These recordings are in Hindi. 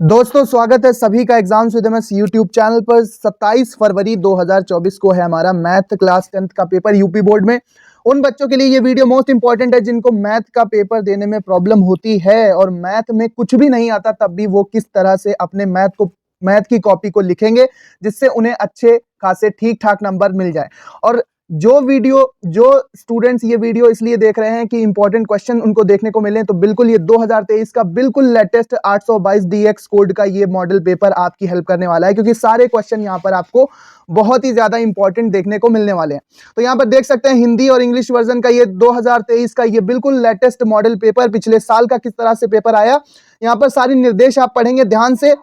दोस्तों स्वागत है सभी का exams with MS YouTube channel पर। 27 फरवरी 2024 को है हमारा मैथ क्लास 10th का पेपर यूपी बोर्ड में। उन बच्चों के लिए ये वीडियो मोस्ट इंपॉर्टेंट है जिनको मैथ का पेपर देने में प्रॉब्लम होती है और मैथ में कुछ भी नहीं आता, तब भी वो किस तरह से अपने मैथ की कॉपी को लिखेंगे जिससे उन्हें अच्छे खासे ठीक ठाक नंबर मिल जाए। और जो स्टूडेंट्स ये वीडियो इसलिए देख रहे हैं कि इंपॉर्टेंट क्वेश्चन उनको देखने को मिले, तो बिल्कुल ये 2023 का बिल्कुल लेटेस्ट 822 डीएक्स कोड का ये मॉडल पेपर आपकी हेल्प करने वाला है, क्योंकि सारे क्वेश्चन यहाँ पर आपको बहुत ही ज्यादा इंपॉर्टेंट देखने को मिलने वाले हैं। तो यहाँ पर देख सकते हैं हिंदी और इंग्लिश वर्जन का ये 2023 का ये बिल्कुल लेटेस्ट मॉडल पेपर, पिछले साल का किस तरह से पेपर आया, यहाँ पर सारे निर्देश आप पढ़ेंगे ध्यान से।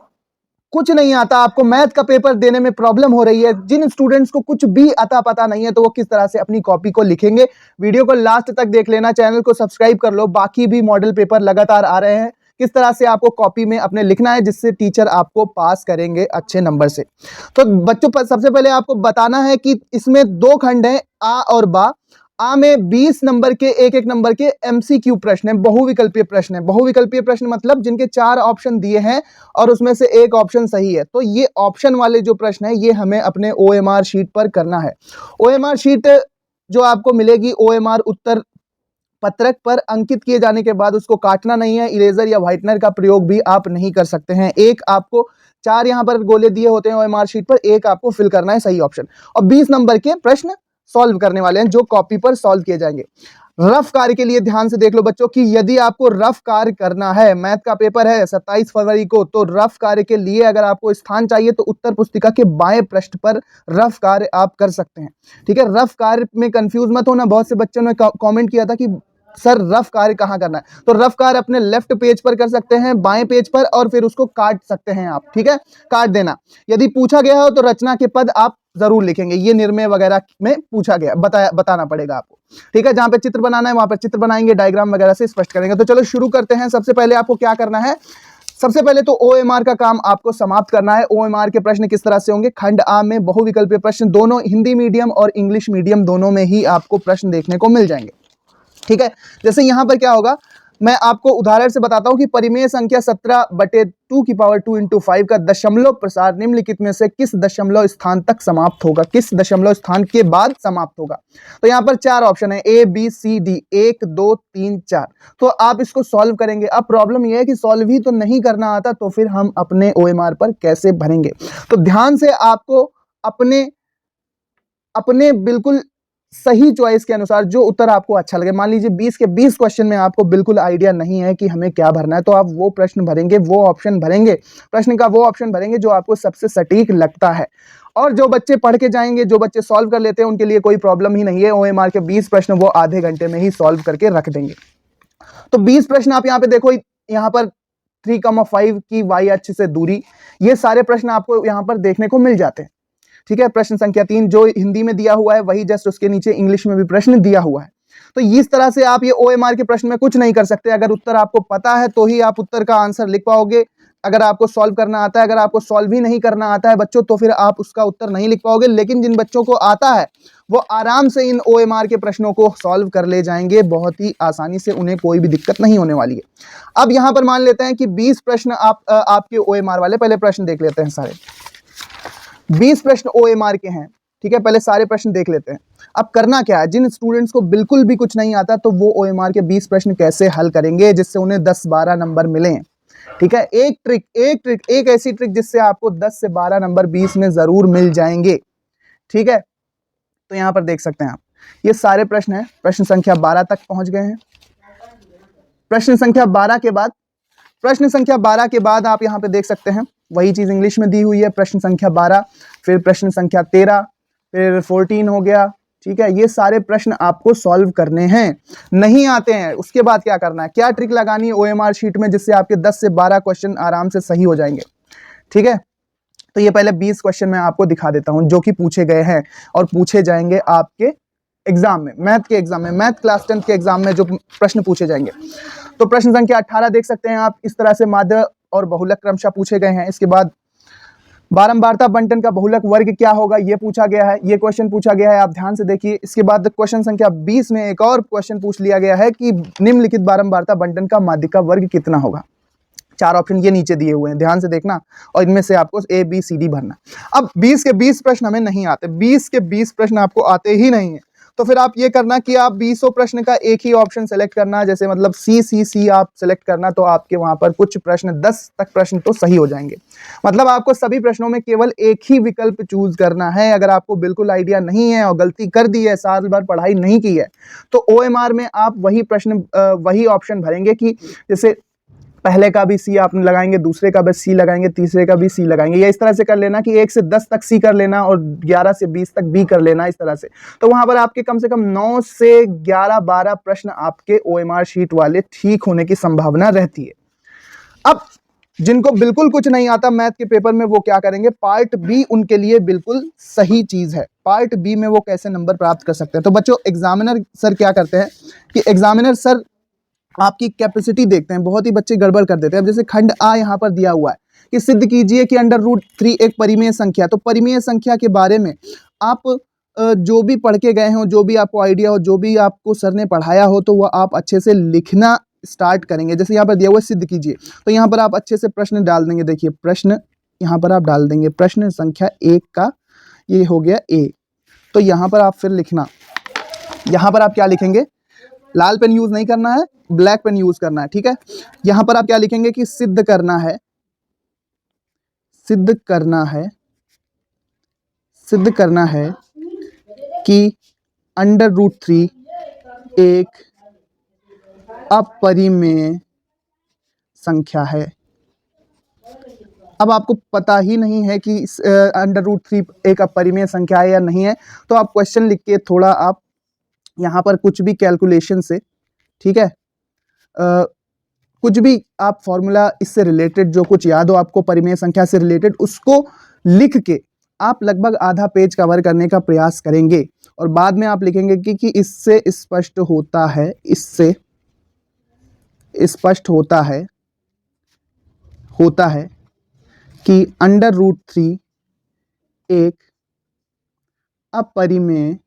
कुछ नहीं आता आपको, मैथ का पेपर देने में प्रॉब्लम हो रही है, जिन स्टूडेंट्स को कुछ भी आता पता नहीं है तो वो किस तरह से अपनी कॉपी को लिखेंगे, वीडियो को लास्ट तक देख लेना, चैनल को सब्सक्राइब कर लो। बाकी भी मॉडल पेपर लगातार आ रहे हैं, किस तरह से आपको कॉपी में अपने लिखना है जिससे टीचर आपको पास करेंगे अच्छे नंबर से। तो बच्चों पर सबसे पहले आपको बताना है कि इसमें दो खंड हैं, आ और बा। आ में 20 नंबर के एक नंबर के एमसीक्यू प्रश्न है, बहुविकल्पीय प्रश्न है। बहुविकल्पीय प्रश्न मतलब जिनके 4 ऑप्शन दिए हैं और उसमें से एक ऑप्शन सही है। तो ये ऑप्शन वाले जो प्रश्न है ये हमें अपने ओएमआर शीट पर करना है। ओएमआर शीट जो आपको मिलेगी, ओएमआर उत्तर पत्रक पर अंकित किए जाने के बाद उसको काटना नहीं है, इरेजर या व्हाइटनर का प्रयोग भी आप नहीं कर सकते हैं। एक आपको 4 यहाँ पर गोले दिए होते हैं ओएमआर शीट पर, एक आपको फिल करना है सही ऑप्शन, और 20 नंबर के प्रश्न सॉल्व करने वाले हैं जो कॉपी पर सॉल्व किए जाएंगे। रफ कार्य के लिए ध्यान से देख लो बच्चों कि यदि आपको रफ कार्य करना है, मैथ का पेपर है 27 फरवरी को, तो रफ कार्य के लिए अगर आपको स्थान चाहिए तो उत्तर पुस्तिका के बाएं पृष्ठ पर रफ कार्य आप कर सकते हैं। ठीक है, रफ कार्य में कंफ्यूज मत होना। बहुत से बच्चों ने कमेंट किया था कि सर रफ कार्य कहाँ करना है, तो रफ कार्य अपने लेफ्ट पेज पर कर सकते हैं, बाएं पेज पर, और फिर उसको काट सकते हैं आप। ठीक है, काट देना। यदि पूछा गया हो तो रचना के पद आप जरूर लिखेंगे, ये निर्णय वगैरह में पूछा गया, बताना पड़ेगा आपको। ठीक है, जहां पे चित्र बनाना है वहां पर चित्र बनाएंगे, डायग्राम वगैरह से स्पष्ट करेंगे। तो चलो शुरू करते हैं। सबसे पहले आपको क्या करना है, सबसे पहले तो ओएमआर का काम आपको समाप्त करना है। ओएमआर के प्रश्न किस तरह से होंगे, खंड आ में बहुविकल्पीय प्रश्न, दोनों हिंदी मीडियम और इंग्लिश मीडियम दोनों में ही आपको प्रश्न देखने को मिल जाएंगे। ठीक है, जैसे यहां पर क्या होगा, मैं आपको उदाहरण से बताता हूं कि परिमेय संख्या 17/2 की पावर 2 × 5 का दशमलव प्रसार निम्नलिखित में से किस दशमलव स्थान तक समाप्त होगा, किस दशमलव स्थान के बाद समाप्त होगा। तो यहां पर 4 ऑप्शन है, ए बी सी डी, 1 2 3 4। तो आप इसको सॉल्व करेंगे। अब प्रॉब्लम यह है कि सॉल्व ही तो नहीं करना आता, तो फिर हम अपने ओएमआर पर कैसे भरेंगे। तो ध्यान से आपको अपने बिल्कुल सही चॉइस के अनुसार जो उत्तर आपको अच्छा लगे, मान लीजिए 20 के 20 क्वेश्चन में आपको बिल्कुल आइडिया नहीं है कि हमें क्या भरना है, तो आप वो प्रश्न भरेंगे, वो ऑप्शन भरेंगे, प्रश्न का वो ऑप्शन भरेंगे जो आपको सबसे सटीक लगता है। और जो बच्चे पढ़ के जाएंगे, जो बच्चे सॉल्व कर लेते हैं, उनके लिए कोई प्रॉब्लम ही नहीं है। ओएमआर के 20 प्रश्न वो आधे घंटे में ही सॉल्व करके रख देंगे। तो 20 प्रश्न आप यहाँ पे देखो, यहाँ पर 3,5 की वाई अक्ष से दूरी, ये सारे प्रश्न आपको यहाँ पर देखने को मिल जाते हैं। ठीक है, प्रश्न संख्या 3 जो हिंदी में दिया हुआ है वही जस्ट उसके नीचे इंग्लिश में भी प्रश्न दिया हुआ है। तो इस तरह से आप ये ओएमआर के प्रश्न में कुछ नहीं कर सकते। अगर उत्तर आपको पता है तो ही आप उत्तर का आंसर लिख पाओगे, अगर आपको सॉल्व करना आता है। अगर आपको सॉल्व ही नहीं करना आता है बच्चों, तो फिर आप उसका उत्तर नहीं लिख पाओगे। लेकिन जिन बच्चों को आता है वो आराम से इन ओएमआर के प्रश्नों को सॉल्व कर ले जाएंगे, बहुत ही आसानी से, उन्हें कोई भी दिक्कत नहीं होने वाली है। अब यहां पर मान लेते हैं कि 20 प्रश्न आपके ओएमआर वाले, पहले प्रश्न देख लेते हैं सारे। 20 प्रश्न ओएमआर के हैं। ठीक है, पहले सारे प्रश्न देख लेते हैं। अब करना क्या है, जिन स्टूडेंट्स को बिल्कुल भी कुछ नहीं आता तो वो ओएमआर के 20 प्रश्न कैसे हल करेंगे जिससे उन्हें 10-12 नंबर मिलें। ठीक है, एक ऐसी ट्रिक जिससे आपको 10 से 12 नंबर 20 में जरूर मिल जाएंगे। ठीक है, तो यहां पर देख सकते हैं आप, ये सारे प्रश्न हैं, प्रश्न संख्या 12 तक पहुंच गए हैं। प्रश्न संख्या 12 के बाद आप यहां पे देख सकते हैं वही चीज इंग्लिश में दी हुई है। प्रश्न संख्या 12, फिर प्रश्न संख्या 13, फिर 14 हो गया। ठीक है, ये सारे प्रश्न आपको सॉल्व करने हैं। नहीं आते हैं, उसके बाद क्या करना है, क्या ट्रिक लगानी है ओएमआर शीट में जिससे आपके 10 से 12 क्वेश्चन आराम से सही हो जाएंगे। ठीक है, तो ये पहले 20 क्वेश्चन मैं आपको दिखा देता हूं जो कि पूछे गए हैं और पूछे जाएंगे आपके एग्जाम में, मैथ के एग्जाम में, मैथ क्लास 10 के एग्जाम में जो प्रश्न पूछे जाएंगे। तो प्रश्न संख्या 18 देख सकते हैं आप, इस तरह से माध्य और बहुलक क्रमशः पूछे गए हैं। इसके बाद बारंबारता बंटन का बहुलक वर्ग क्या होगा, ये पूछा गया है, ये क्वेश्चन पूछा गया है, आप ध्यान से देखिए। इसके बाद क्वेश्चन संख्या 20 में एक और क्वेश्चन पूछ लिया गया है कि निम्नलिखित बारंबारता बंटन का माध्यिका वर्ग कितना होगा। 4 ऑप्शन ये नीचे दिए हुए हैं, ध्यान से देखना, और इनमें से आपको A B C D भरना। अब 20 के 20 प्रश्न हमें नहीं आते, 20 के 20 प्रश्न आपको आते ही नहीं है, तो फिर आप ये करना कि आप 20 प्रश्न का एक ही ऑप्शन सेलेक्ट करना, जैसे मतलब C आप सेलेक्ट करना, तो आपके वहां पर कुछ प्रश्न 10 तक प्रश्न तो सही हो जाएंगे। मतलब आपको सभी प्रश्नों में केवल एक ही विकल्प चूज करना है। अगर आपको बिल्कुल आइडिया नहीं है और गलती कर दी है, साल भर पढ़ाई नहीं की है, तो OMR में आप वही प्रश्न वही ऑप्शन भरेंगे कि जैसे पहले का भी C आप लगाएंगे, दूसरे का भी C लगाएंगे, तीसरे का भी C लगाएंगे, या इस तरह से कर लेना कि 1 से 10 तक C कर लेना और 11 से 20 तक B कर लेना, इस तरह से। तो वहां पर आपके कम से कम 9 से 11-12 प्रश्न आपके OMR शीट वाले ठीक होने की संभावना रहती है। अब जिनको बिल्कुल कुछ नहीं आता मैथ के पेपर में, वो क्या करेंगे, पार्ट बी उनके लिए बिल्कुल सही चीज है। पार्ट बी में वो कैसे नंबर प्राप्त कर सकते हैं। तो बच्चों, एग्जामिनर सर क्या करते हैं कि एग्जामिनर सर आपकी कैपेसिटी देखते हैं, बहुत ही बच्चे गड़बड़ कर देते हैं। अब जैसे खंड आ यहाँ पर दिया हुआ है कि सिद्ध कीजिए कि √3 एक परिमेय संख्या। तो परिमेय संख्या के बारे में आप जो भी पढ़ के गए हो, जो भी आपको आइडिया हो, जो भी आपको सर ने पढ़ाया हो, तो वह आप अच्छे से लिखना स्टार्ट करेंगे। जैसे यहाँ पर दिया हुआ है सिद्ध कीजिए, तो यहाँ पर आप अच्छे से प्रश्न डाल देंगे। देखिए प्रश्न यहाँ पर आप डाल देंगे, प्रश्न संख्या 1 का ये हो गया A। तो यहाँ पर आप फिर लिखना, यहाँ पर आप क्या लिखेंगे, लाल पेन यूज नहीं करना है, ब्लैक पेन यूज करना है, ठीक है। यहां पर आप क्या लिखेंगे कि सिद्ध करना है, सिद्ध करना है, सिद्ध करना है कि √3 एक अपरिमेय संख्या है। अब आपको पता ही नहीं है कि √3 एक अपरिमेय संख्या है या नहीं है, तो आप क्वेश्चन लिख के थोड़ा आप यहाँ पर कुछ भी कैलकुलेशन से, ठीक है, कुछ भी आप फॉर्मूला इससे रिलेटेड जो कुछ याद हो आपको परिमेय संख्या से रिलेटेड, उसको लिख के आप लगभग आधा पेज कवर करने का प्रयास करेंगे। और बाद में आप लिखेंगे कि इससे स्पष्ट होता है, इससे स्पष्ट होता है कि √3 एक अपरिमेय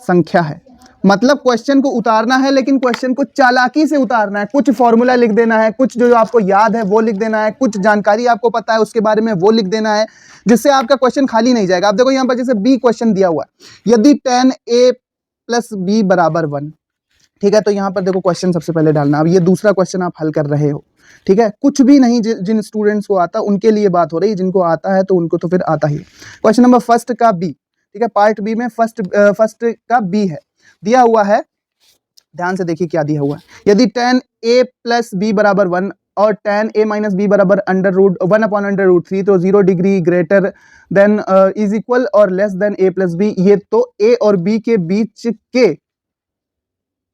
संख्या है। मतलब क्वेश्चन को उतारना है, लेकिन क्वेश्चन को चालाकी से उतारना है। कुछ फॉर्मूला लिख देना है, कुछ जो आपको याद है वो लिख देना है, कुछ जानकारी आपको पता है उसके बारे में वो लिख देना है, जिससे आपका क्वेश्चन खाली नहीं जाएगा। आप देखो यहाँ पर जैसे बी क्वेश्चन दिया हुआ है, यदि tan a + b = 1, ठीक है। तो यहाँ पर देखो क्वेश्चन सबसे पहले डालना। अब ये दूसरा क्वेश्चन आप हल कर रहे हो, ठीक है। कुछ भी नहीं, जिन स्टूडेंट्स को आता उनके लिए बात हो रही है, जिनको आता है तो उनको तो फिर आता ही। क्वेश्चन नंबर फर्स्ट का बी, ठीक है, पार्ट बी में फर्स्ट का बी है, दिया हुआ है। ध्यान से देखिए क्या दिया हुआ है, यदि tan a + b = 1 और tan a - b = √1/√3, तो 0 degree greater than is equal और लेस देन a + b। ये तो a और b के बीच के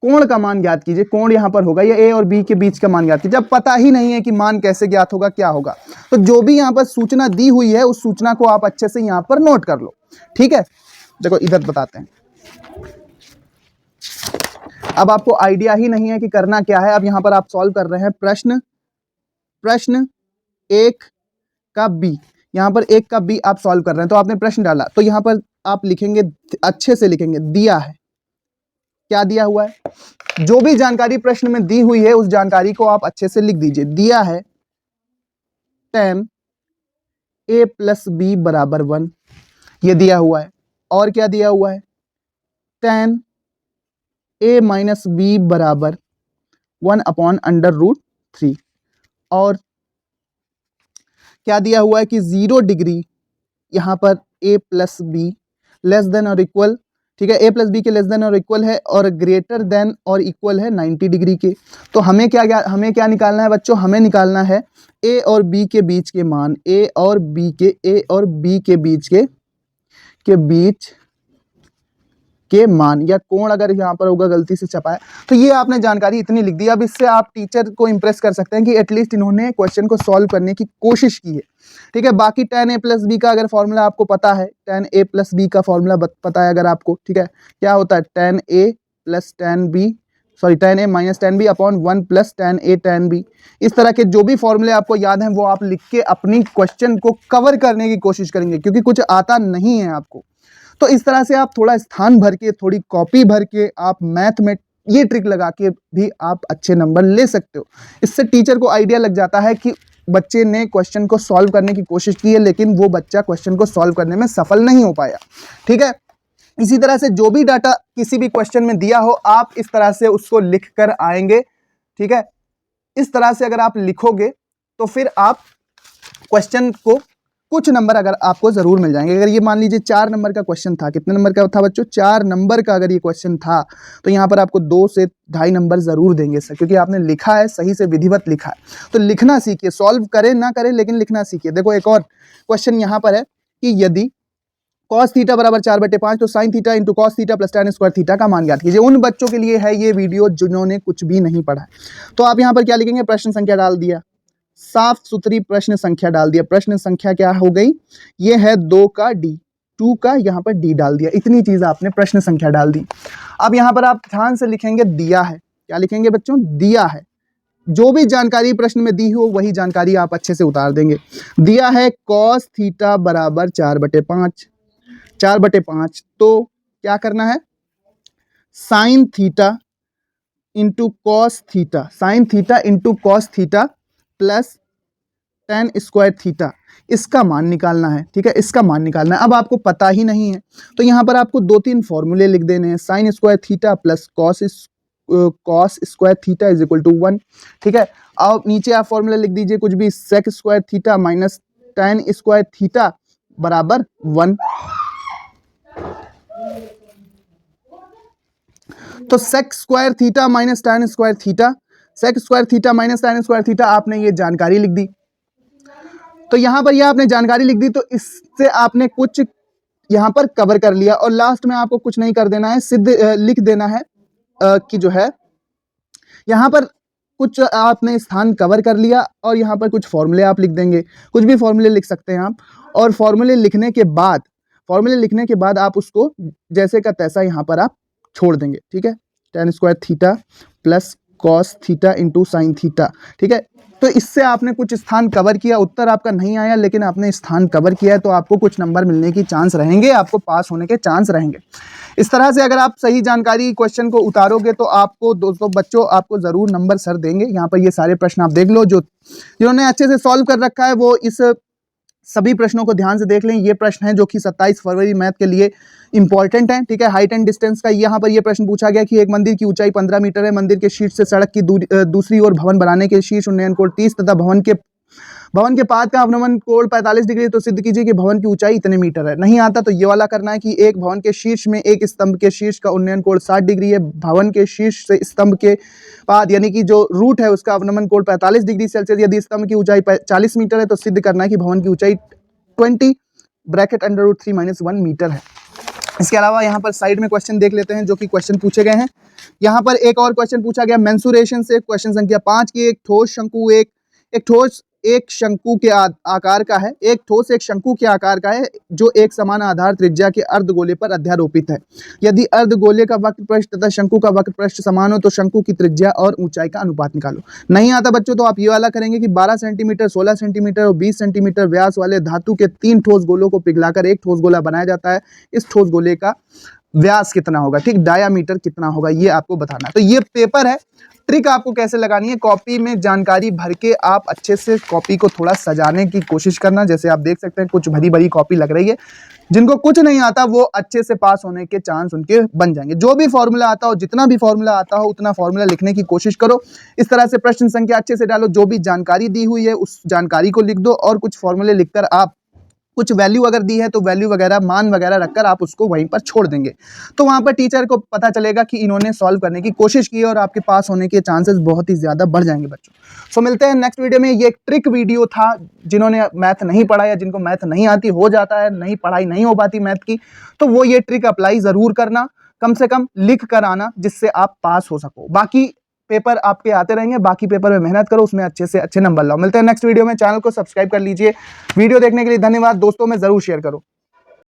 कोण का मान ज्ञात कीजिए। कोण यहाँ पर होगा, या a और b के बीच का मान ज्ञात कीजिए। जब पता ही नहीं है कि मान कैसे ज्ञात होगा, क्या होगा, तो जो भी यहाँ पर सूचना दी हुई है उस सूचना को आप अच्छे से यहाँ पर नोट कर लो, ठीक है। देखो इधर बताते हैं। अब आपको आइडिया ही नहीं है कि करना क्या है। अब यहाँ पर आप सॉल्व कर रहे हैं प्रश्न 1 का b, यहाँ पर 1 का b आप सॉल्व कर रहे हैं। तो आपने प्रश्न डाला, तो यहाँ पर आप लिखेंगे, अच्छे से लिखेंगे, दिया है, क्या दिया हुआ है, जो भी जानकारी प्रश्न में दी हुई है उस जानकारी को आप अच्छे से लिख दीजिए। दिया है tan a + b = 1, ये दिया हुआ है। और क्या दिया हुआ है, tan a - b = 1/√3। और क्या दिया हुआ है कि 0 डिग्री यहाँ पर a + b लेस देन और इक्वल, ठीक है, a + b के लेस देन और इक्वल है, और ग्रेटर देन और इक्वल है 90 डिग्री के। तो हमें क्या निकालना है बच्चों, हमें निकालना है a और b के बीच के मान, a और b के बीच के मान, या कोण अगर यहाँ पर होगा, गलती से छपा है। तो ये आपने जानकारी इतनी लिख दी। अब इससे आप टीचर को इंप्रेस कर सकते हैं कि एटलीस्ट इन्होंने क्वेश्चन को सॉल्व करने की कोशिश की है, ठीक है। बाकी tan a + b का अगर फॉर्मूला आपको पता है, tan a + b का फॉर्मूला पता है अगर आपको, ठीक है, क्या होता है, tan a + tan b /1 + tan a tan b। इस तरह के जो भी फॉर्मूले आपको याद हैं वो आप लिख के अपनी क्वेश्चन को कवर करने की कोशिश करेंगे, क्योंकि कुछ आता नहीं है आपको। तो इस तरह से आप थोड़ा स्थान भर के, थोड़ी कॉपी भर के आप मैथ में ये ट्रिक लगा के भी आप अच्छे नंबर ले सकते हो। इससे टीचर को आइडिया लग जाता है कि बच्चे ने क्वेश्चन को सॉल्व करने की कोशिश की है, लेकिन वो बच्चा क्वेश्चन को सॉल्व करने में सफल नहीं हो पाया। ठीक है, इसी तरह से जो भी डाटा किसी भी क्वेश्चन में दिया हो, आप इस तरह से उसको लिख कर आएंगे। ठीक है, इस तरह से अगर आप लिखोगे तो फिर आप क्वेश्चन को कुछ नंबर अगर आपको जरूर मिल जाएंगे। अगर ये मान लीजिए 4 नंबर का क्वेश्चन था, कितने नंबर का था बच्चों? 4 नंबर का अगर ये क्वेश्चन था तो यहाँ पर आपको 2 से 2.5 नंबर जरूर देंगे सर, क्योंकि आपने लिखा है, सही से विधिवत लिखा है। तो लिखना सीखिए, सॉल्व करें ना करें लेकिन लिखना सीखिए। देखो एक और क्वेश्चन यहाँ पर है कि यदि cos थीटा बराबर 4/5 तो sin theta into cos theta plus tan square theta का मान ज्ञात कीजिए। उन बच्चों के लिए है ये वीडियो जिन्होंने कुछ भी नहीं पढ़ा है। तो आप यहाँ पर क्या लिखेंगे? प्रश्न संख्या डाल दिया, साफ सुथरी प्रश्न संख्या डाल दिया। प्रश्न संख्या क्या हो गई? ये है 2 का D, 2 का यहाँ पर D डाल दिया। इतनी चीज आपने प्रश्न संख्या डाल दी। अब यहाँ पर आप ध्यान से लिखेंगे दिया है। क्या लिखेंगे बच्चों? दिया है। जो भी जानकारी प्रश्न में दी हो वही जानकारी आप अच्छे से उतार देंगे। दिया है cos थीटा बराबर 4/5, 4/5 तो क्या करना है? Sine theta into cos theta, sine theta into cos theta plus tan square theta, इसका मान निकालना है। ठीक है, इसका मान निकालना है। अब आपको पता ही नहीं है तो यहाँ पर आपको 2-3 फॉर्मूले लिख देने हैं। Sine square theta plus cos square theta is equal to 1। ठीक है, अब नीचे आप फॉर्मूला लिख दीजिए कुछ भी, sec square theta minus tan square theta बराबर 1। तो sec square theta minus tan square theta, sec square theta minus tan square theta, आपने ये जानकारी लिख दी। तो यहां पर ये आपने जानकारी लिख दी तो इससे आपने कुछ यहां पर कवर कर लिया। और लास्ट में आपको कुछ नहीं कर देना है, सिद्ध लिख देना है कि जो है यहां पर कुछ आपने स्थान कवर कर लिया और यहां पर कुछ फॉर्मूले आप लिख देंगे। कुछ भी फॉर्मूले लिख सकते हैं आप। और फॉर्मूले लिखने के बाद आप उसको जैसे का तैसा यहां पर आप छोड़ देंगे। ठीक है, tan square theta plus cos theta into sine theta. ठीक है, तो इससे आपने कुछ स्थान कवर किया। उत्तर आपका नहीं आया लेकिन आपने स्थान कवर किया है, तो आपको कुछ नंबर मिलने की चांस रहेंगे, आपको पास होने के चांस रहेंगे। इस तरह से अगर आप सही जानकारी क्वेश्चन को उतारोगे तो आपको दोस्तों बच्चों आपको जरूर नंबर सर देंगे। यहाँ पर ये सारे प्रश्न आप देख लो, जिन्होंने अच्छे से सॉल्व कर रखा है वो इस सभी प्रश्नों को ध्यान से देख लें। ये प्रश्न है जो कि 27 फरवरी मैथ के लिए इंपॉर्टेंट है। ठीक है, हाइट एंड डिस्टेंस का यहाँ पर ये प्रश्न पूछा गया कि एक मंदिर की ऊंचाई 15 मीटर है, मंदिर के शीर्ष से सड़क की दूसरी ओर भवन बनाने के शीर्ष उन्नयन कोण 30 तथा भवन के पाद का अवनमन कोण 45 डिग्री, तो सिद्ध कीजिए कि भवन की ऊंचाई इतने मीटर है। नहीं आता तो ये वाला करना है कि एक भवन के शीर्ष में एक स्तंभ के शीर्ष का उन्नयन कोण 60 डिग्री है, भवन के शीर्ष से स्तंभ के पाद यानी कि जो रूट है उसका अवनमन कोण 45 डिग्री सेल्सियस, यदि स्तंभ की ऊंचाई 40 मीटर है तो सिद्ध करना है कि भवन की ऊंचाई 20 ब्रैकेट अंडर रूट 3 - 1 मीटर है। इसके अलावा यहाँ पर साइड में क्वेश्चन देख लेते हैं जो कि क्वेश्चन पूछे गए हैं। यहाँ पर एक और क्वेश्चन पूछा गया मेंसुरेशन से, क्वेश्चन संख्या 5 की। एक ठोस एक शंकु के आकार का है, एक ठोस एक शंकु के आकार का है जो एक समान आधार त्रिज्या के अर्धगोले पर अध्यारोपित है। यदि अर्धगोले का वक्र पृष्ठ तथा शंकु का वक्र पृष्ठ समान हो तो शंकु की त्रिज्या और ऊंचाई का अनुपात निकालो। नहीं आता बच्चों तो आप ये वाला करेंगे कि 12 सेंटीमीटर, 16 सेंटीमीटर और 20 सेंटीमीटर व्यास वाले धातु के 3 ठोस गोलों को पिघलाकर एक ठोस गोला बनाया जाता है। इस ठोस गोले का व्यास कितना होगा, ठीक, डायामीटर कितना होगा, ये आपको बताना है। तो ये पेपर है। ट्रिक आपको कैसे लगानी है, कॉपी में जानकारी भर के आप अच्छे से कॉपी को थोड़ा सजाने की कोशिश करना। जैसे आप देख सकते हैं कुछ भरी भरी कॉपी लग रही है। जिनको कुछ नहीं आता वो अच्छे से पास होने के चांस उनके बन जाएंगे। जो भी फॉर्मूला आता हो, जितना भी फॉर्मूला आता हो उतना फॉर्मूला लिखने की कोशिश करो। इस तरह से प्रश्न संख्या अच्छे से डालो, जो भी जानकारी दी हुई है उस जानकारी को लिख दो और कुछ फॉर्मूले लिखकर आप कुछ वैल्यू अगर दी है तो वैल्यू वगैरह मान वगैरह रखकर आप उसको वहीं पर छोड़ देंगे। तो वहां पर टीचर को पता चलेगा कि इन्होंने सॉल्व करने की कोशिश की और आपके पास होने के चांसेस बहुत ही ज्यादा बढ़ जाएंगे बच्चों। सो मिलते हैं नेक्स्ट वीडियो में। ये एक ट्रिक वीडियो था। जिन्होंने मैथ नहीं पढ़ा या जिनको मैथ नहीं आती, हो जाता है नहीं पढ़ाई नहीं हो पाती मैथ की, तो वो ये ट्रिक अप्लाई जरूर करना, कम से कम लिख कर आना जिससे आप पास हो सको। बाकी पेपर आपके आते रहेंगे, बाकी पेपर में मेहनत करो, उसमें अच्छे से अच्छे नंबर लाओ। मिलते हैं नेक्स्ट वीडियो में। चैनल को सब्सक्राइब कर लीजिए। वीडियो देखने के लिए धन्यवाद। दोस्तों में जरूर शेयर करो।